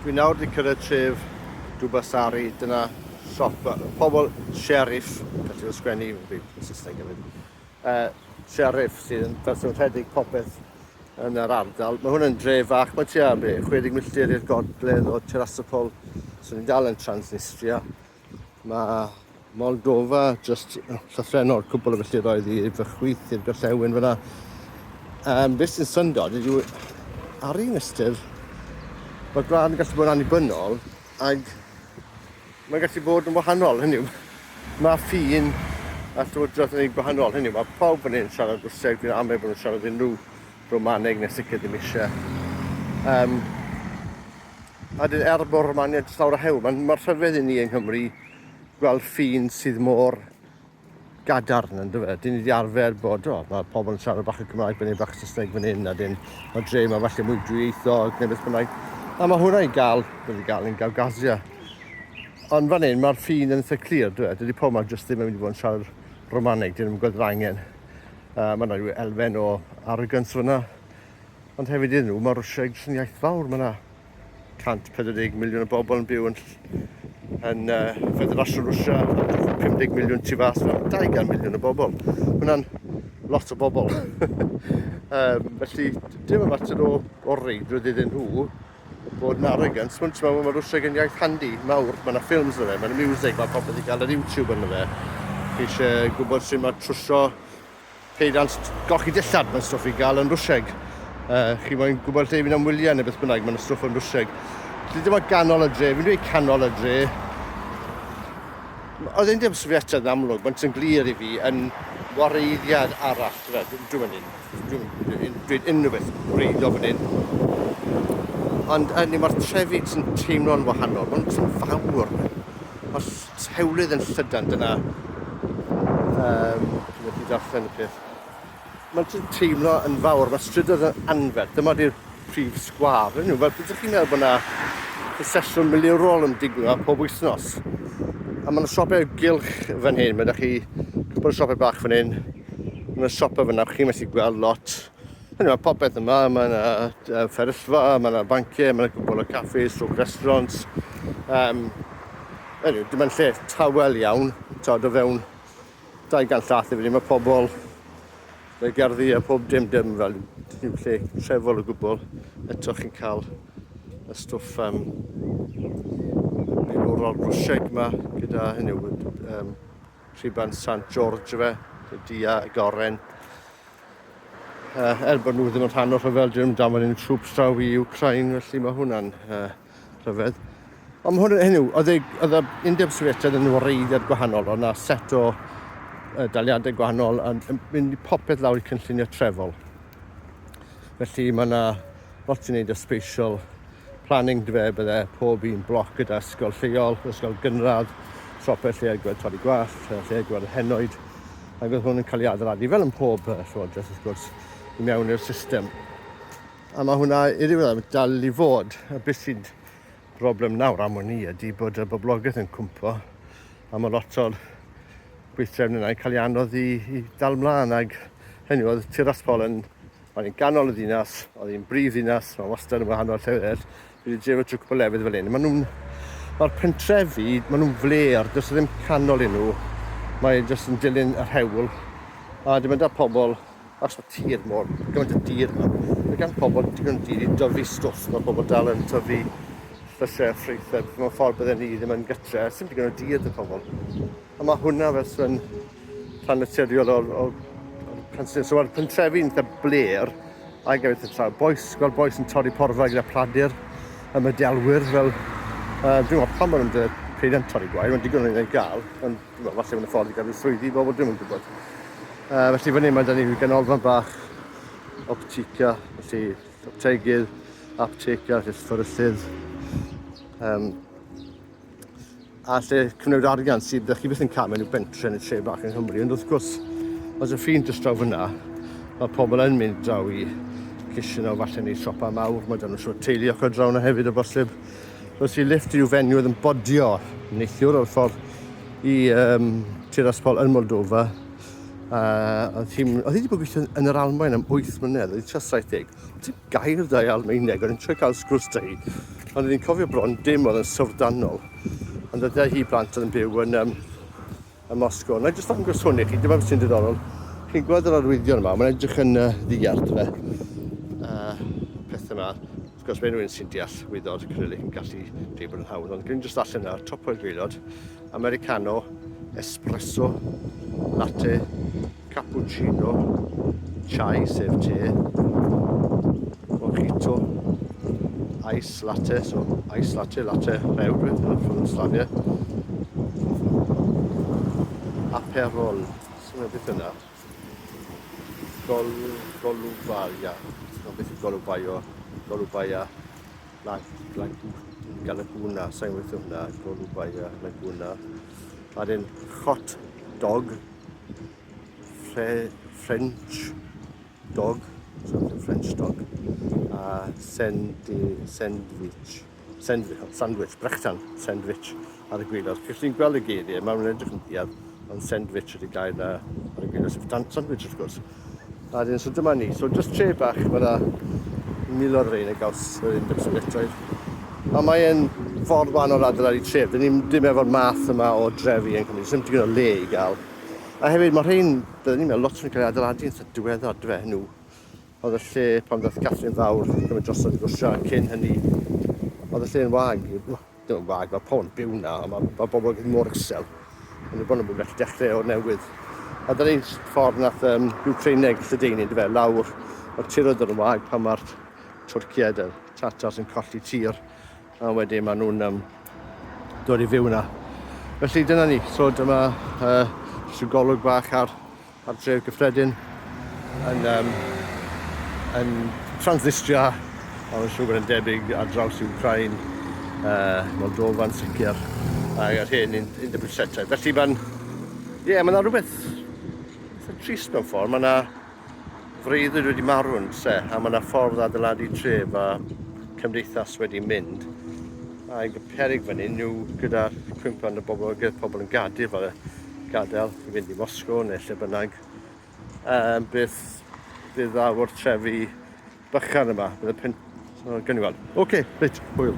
Dwi nawr wedi cyrraedd tref Dubăsari, dyna siop, pobl sheriff, gallu sgwennu yn Saesneg hefyd. Sheriff sydd yn rhedeg popeth yn yr ardal. Mae hwn yn dref fach, mae tua 60 milltir i'r gogledd o Tiraspol, so ni'n dal yn Transnistria. Mae Moldofa jyst llythrenol cwpl o filltiroedd i fychwyth i'r gorllewin fyna. Beth sy'n syndod yw ar un ystyr, mae Wcráin yn gallu bod yn annibynnol ac mae'n gallu bod yn wahanol, hynny yw. Mae ffin a llywodraeth yn ei gwahanol, hynny yw. Mae pawb yn ein siarad Rwsieg, fi'n amau bod nhw'n siarad unrhyw Romaneg neu sicr ddim eisiau. A dyn bo'r Romaniad jyst lawr o hewl, mae'r rhyfedd i ni yng Nghymru gweld ffin sydd mor gadarn yn dyfa. Dyn ni wedi arfer bod, mae pobl yn siarad bach o Gymraeg, byddwn bach o Saesneg fan hyn, a dyn mae dre mae falle mwy dwyieithog neu beth bynnag. A mae hwnna i gael, yn gael gasia. Ond fan hyn, mae'r ffin yn eitha clir, dydy pob yma jyst ddim yn mynd i fod yn siarad Romaneg, dyn nhw'n gweld yr angen. Mae yna elfen o arrogance fyna. Ond hefyd iddyn nhw, mae Rwsieg yn iaith fawr. Mae yna 140 miliwn o bobl yn byw yn Federasiwn Rwsia, 50 miliwn tu fas, 20 miliwn o bobl. Hwna'n lot o bobl. Felly, dim yn mater o reidrwydd iddyn nhw bod yn arrogance. Mae Rwsieg yn iaith handi mawr. Mae yna ffilms yna fe, mae yna music, mae pobl wedi cael ar YouTube yna fe. Chi eisiau gwybod sy'n mae trwsio peidant gochi dillad mae'n stwff i gael yn Rwsieg. Chi mae'n gwybod lle fi'n amwyliau neu beth bynnag, mae'n stwff yn Rwsieg. Felly dim ond ganol y dre, fi'n dweud canol y dre. Oedd ein dim sofietaidd yn amlwg, mae'n sy'n glir i fi yn wareiddiad arall. Dwi'n dweud unrhyw beth wreiddio fan hyn. Ond mae'r trefyd sy'n teimlo'n wahanol, mae'n sy'n fawr. Mae'r hewlydd yn llydan dyna. Dwi'n darllen y peth. Mae'n sy'n teimlo yn fawr, mae strydoedd yn anferth. Dyma di'r prif Sgwâr. Fel beth ydych chi'n meddwl bod yna sesiwn milwrol yn digwydd yma pob wythnos. A mae yna siopau gylch fan hyn. Mae ydych chi cwpl o siopau bach fan hyn. Mae yna siopau fan hyn, chi'n methu gweld lot. Mae popeth yma, mae yna fferyllfa, mae yna banciau, mae yna gwbl o caffes, restaurants. Dim yn lle tawel iawn, o fewn 200 llath i fi, mae pobl mae gerddi a pob dim fel dim lle trefol o gwbl. Eto chi'n cael y stwff milwrol Rwsieg yma gyda rhiban Sant George fe, dia y goren. Bod nhw ddim yn rhan o'r rhyfel, dyn nhw'n damod yn trwps draw i Wcráin, felly mae hwnna'n rhyfedd. Ond mae hwnnw, oedd y Undeb Sofietaidd yn wareiddiad gwahanol, oedd yna set o daliadau gwahanol yn mynd i popeth lawr i cynllunio trefol. Felly mae yna lot i wneud o spatial planning dyfe, bydde pob un bloc gyda ysgol lleol, ysgol gynradd, siopau lle gweld torri gwallt, lle gweld henoed. Ac oedd hwn yn cael ei adeiladu fel yn pob llywodraeth wrth gwrs i mewn i'r system. A mae hwnna i ddiwedd dal i fod. A beth sy'n broblem nawr am hwn i ydy bod y boblogaeth yn cwmpo. A mae lot o'r gweithredau yna i cael ei anodd i dal mlaen. Ac hynny oedd Tiraspol yn ganol y ddinas, oedd hi'n brif ddinas, mae wastad yn wahanol llefydd. Fi wedi drefo trwy cwpl lefydd fel hyn. Mae'r pentrefi, maen nhw'n fler, does ddim canol i nhw. Mae jyst yn dilyn yr hewl. A dim ond â pobl, os mae tir mor, gymaint o dir yma. Mae gan pobl digon dir i dyfu stwff. Mae pobl dal yn tyfu llysiau ffrwythau. Mae'n ffordd bydden ni ddim yn gytre. Sim digon o dir dy pobl. A mae hwnna fel yn rhan naturiol o'r pensy'n. So mae'r pentrefi'n eitha bler. A gefyd y traw. Gweld boes yn torri porfa gyda pladur. Y medelwyr fel... Dwi'n meddwl pan maen nhw'n peiriant torri gwair, mae'n digon yn ei gael, ond falle mae'n ffordd i gael ei swyddi, bobl ddim yn gwybod. Felly fan hyn mae da ni ganolfan bach, optica, felly optegydd, apteca, fferyllydd. A lle cynwyd arian sydd chi beth yn cael mewn i'w bentre yn y lle bach yng Nghymru, ond wrth gwrs, os y ffin draw fyna, mae pobl yn mynd draw i Cysyn o falle neu siopa mawr, mae da nhw'n siŵr teulu ochr draw yna hefyd o bosib. Roedd i lift i'w fenyw oedd yn bodio neithiwr o'r ffordd i Tiraspol yn Moldofa. Oedd hi wedi bod gweithio yn yr Almaen am 8 mlynedd, oedd hi tua 70. Oedd hi'n gair da i Almaeneg, oedd hi'n trio cael sgwrs da hi. Ond ni'n cofio bron dim oedd yn syfrdanol. Ond ydy hi blant oedd yn byw yn Moscow. Na i jyst ddangos hwn i chi, dyma beth sy'n diddorol. Chi'n gweld yr arwyddion yma, mae'n edrych yn ddiart fe. Pethau yma. Wrth gwrs, mae rhywun sy'n deall wyddod acrylic yn gallu dweud bod yn hawdd. Ond gyda'n jyst allan yna, top o'r gwylod. Americano, espresso, latte, cappuccino, chai sef te, mojito, ice latte, so ice latte, latte rewr from Slavia. Aperol, sy'n beth yna. Golubaya, sy'n beth yw golubaya, Laguna, sy'n beth hwnna, golubaya, Laguna. A dyn hot dog, French dog, French dog, a sandwich, brechtan, sandwich ar y gwylod. Cych chi'n gweld y geiriau, mae'n edrych yn diad, ond sandwich ydy gair ar y gwylod, sef sandwich wrth gwrs. A dyn, so dyma ni. So just tre bach, mae yna mil o'r rein y gaws yr 11 litroedd. A mae'n ffordd wahanol adeiladu tref. Dyn dim efo'r math yma o drefi yn Cymru, ddim digon o le i gael. A hefyd mae'r rhain, byddwn ni'n meddwl lot yn cael ei adeiladu yn diweddar, dyfe, nhw. Oedd y lle pan ddaeth Catrin Fawr, gymryd drosodd i Rwsia, cyn hynny. Oedd y lle yn wag, dim yn wag, mae pobl yn byw na, a mae bobl yn mor ysel. Ond y bod nhw'n gallu dechrau o'r newydd. A dyna ni'n ffordd nath Wcráineg Lledaenu, dyfe, lawr o'r tiroedd yn wag pan mae'r Twrciaid a'r Tatars yn colli tir. A wedyn maen nhw'n dod i fyw yna. Felly dyna ni, so dyma golwg bach ar dref gyffredin yn Transnistria, a mae'n siŵr bod yn debyg ar draws i Wcráin, Moldofa yn sicr, a'r hyn 11 litroedd. Felly mae yna rhywbeth trist mewn ffordd, mae yna freuddwyd wedi marw yn lle, a mae yna ffordd adeiladu tref a cymdeithas wedi mynd. A'i peryg fan hyn yw gyda cwmpan y pobl yn gadael fel i fynd i Moscow neu lle bynnag. Bydd awr trefi bychan yma, bydd y pen... Gawn ni weld. Oce, reit, hwyl.